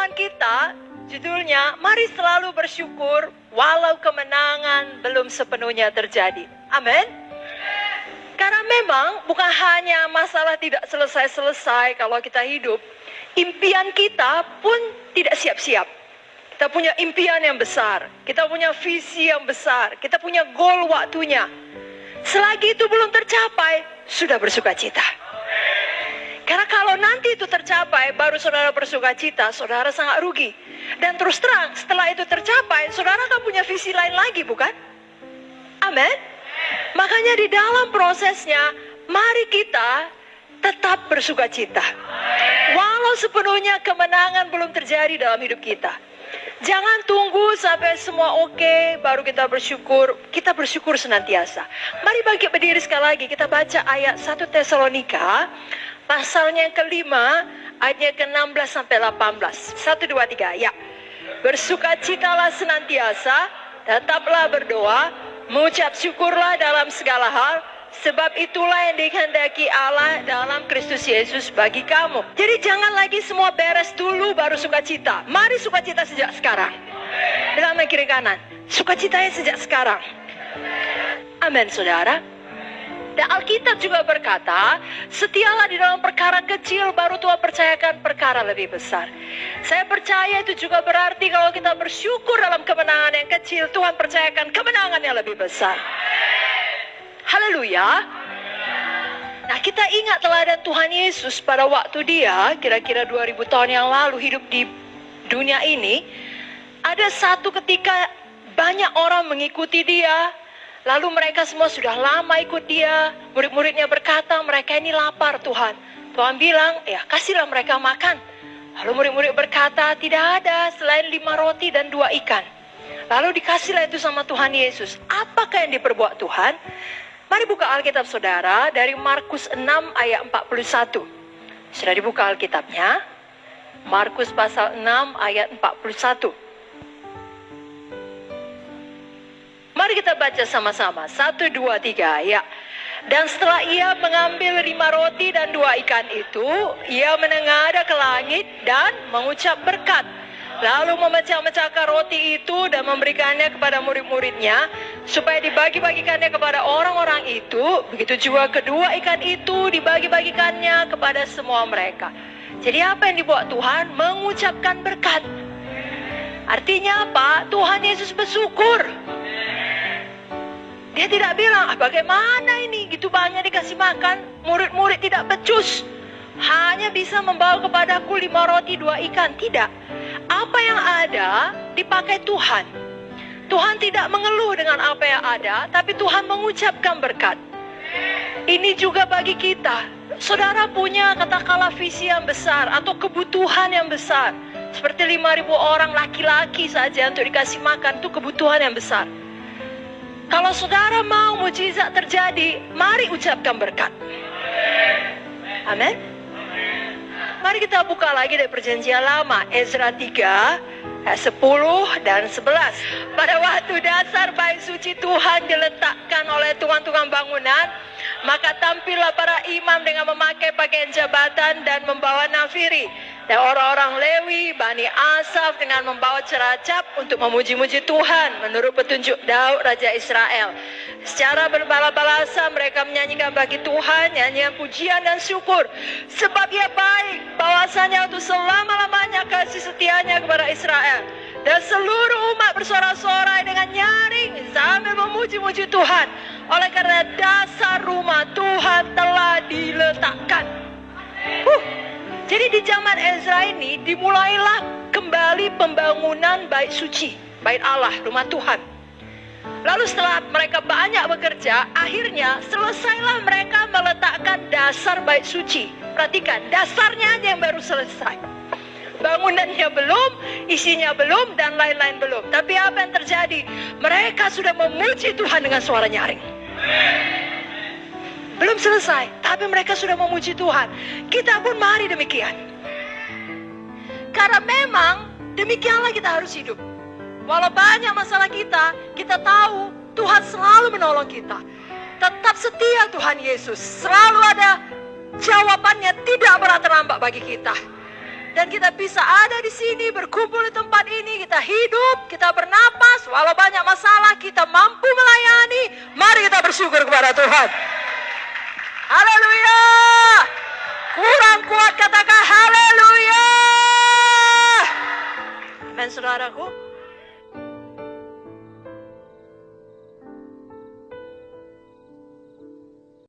renungan kita judulnya, mari selalu bersyukur walau kemenangan belum sepenuhnya terjadi. Amin. Karena memang bukan hanya masalah tidak selesai-selesai kalau kita hidup, impian kita pun tidak siap-siap. Kita punya impian yang besar, kita punya visi yang besar, kita punya goal waktunya. Selagi itu belum tercapai, sudah bersuka cita. Karena kalau nanti itu tercapai, baru saudara bersuka cita, saudara sangat rugi. Dan terus terang, setelah itu tercapai, saudara kan punya visi lain lagi, bukan? Amin. Makanya di dalam prosesnya, mari kita tetap bersuka cita. Walau sepenuhnya kemenangan belum terjadi dalam hidup kita. Jangan tunggu sampai semua oke, baru kita bersyukur. Kita bersyukur senantiasa. Mari bangkit berdiri sekali lagi, kita baca ayat 1 Tesalonika. Pasalnya yang kelima, ayatnya ke-16 sampai 18. 1, 2, 3, ya. Bersukacitalah senantiasa, tetaplah berdoa, mengucap syukurlah dalam segala hal, sebab itulah yang dikehendaki Allah dalam Kristus Yesus bagi kamu. Jadi jangan lagi semua beres dulu baru sukacita. Mari sukacita sejak sekarang. Dalam kiri kanan, sukacitanya sejak sekarang. Amin, saudara. Dan Alkitab juga berkata, setialah di dalam perkara kecil, baru Tuhan percayakan perkara lebih besar. Saya percaya itu juga berarti kalau kita bersyukur dalam kemenangan yang kecil, Tuhan percayakan kemenangan yang lebih besar. Haleluya. Nah, kita ingat teladan Tuhan Yesus pada waktu dia, kira-kira 2000 tahun yang lalu hidup di dunia ini. Ada satu ketika banyak orang mengikuti dia. Lalu mereka semua sudah lama ikut dia. Murid-muridnya berkata, mereka ini lapar Tuhan. Tuhan bilang, ya kasihlah mereka makan. Lalu murid-murid berkata, tidak ada selain 5 roti dan 2 ikan. Lalu dikasihlah itu sama Tuhan Yesus. Apakah yang diperbuat Tuhan? Mari buka Alkitab saudara dari Markus 6 ayat 41. Sudah dibuka Alkitabnya? Markus pasal 6 ayat 41. Mari kita baca sama-sama. 1, 2, 3, ya. Dan setelah ia mengambil 5 roti dan 2 ikan itu, ia menengadah ke langit dan mengucap berkat. Lalu memecah-mecahkan roti itu dan memberikannya kepada murid-muridnya, supaya dibagi-bagikannya kepada orang-orang itu. Begitu juga kedua ikan itu dibagi-bagikannya kepada semua mereka. Jadi apa yang dibuat Tuhan? Mengucapkan berkat. Artinya apa? Tuhan Yesus bersyukur. Dia tidak bilang, bagaimana ini? Gitu banyak dikasih makan, murid-murid tidak becus. Hanya bisa membawa kepadaku 5 roti 2 ikan. Tidak. Apa yang ada dipakai Tuhan. Tuhan tidak mengeluh dengan apa yang ada, tapi Tuhan mengucapkan berkat. Ini juga bagi kita. Saudara punya katakanlah visi yang besar atau kebutuhan yang besar. Seperti 5.000 orang laki-laki saja untuk dikasih makan, itu kebutuhan yang besar. Kalau saudara mau mukjizat terjadi, mari ucapkan berkat. Amin. Mari kita buka lagi dari perjanjian lama, Ezra 3 ayat 10 dan 11. Pada waktu dasar bait suci Tuhan diletakkan oleh tukang-tukang bangunan, maka tampillah para imam dengan memakai pakaian jabatan dan membawa nafiri. Dan orang-orang Lewi, Bani Asaf dengan membawa ceracap untuk memuji-muji Tuhan menurut petunjuk Daud Raja Israel. Secara berbala-balasa mereka menyanyikan bagi Tuhan nyanyian pujian dan syukur. Sebab ia baik, bahwasanya untuk selama-lamanya kasih setianya kepada Israel. Dan seluruh umat bersorak-sorai dengan nyaring sambil memuji-muji Tuhan. Oleh karena dasar rumah Tuhan telah diletakkan. Jadi di zaman Ezra ini dimulailah kembali pembangunan bait suci, bait Allah, rumah Tuhan. Lalu setelah mereka banyak bekerja, akhirnya selesailah mereka meletakkan dasar bait suci. Perhatikan, dasarnya aja yang baru selesai. Bangunannya belum, isinya belum, dan lain-lain belum. Tapi apa yang terjadi? Mereka sudah memuji Tuhan dengan suara nyaring. Belum selesai, tapi mereka sudah memuji Tuhan. Kita pun mari demikian. Karena memang demikianlah kita harus hidup. Walau banyak masalah kita, kita tahu Tuhan selalu menolong kita. Tetap setia Tuhan Yesus. Selalu ada jawabannya, tidak pernah terlambat bagi kita. Dan kita bisa ada di sini, berkumpul di tempat ini, kita hidup, kita bernapas, walau banyak masalah, kita mampu melayani. Mari kita bersyukur kepada Tuhan. Haleluya. Kurang kuat katakan haleluya. Amin saudaraku.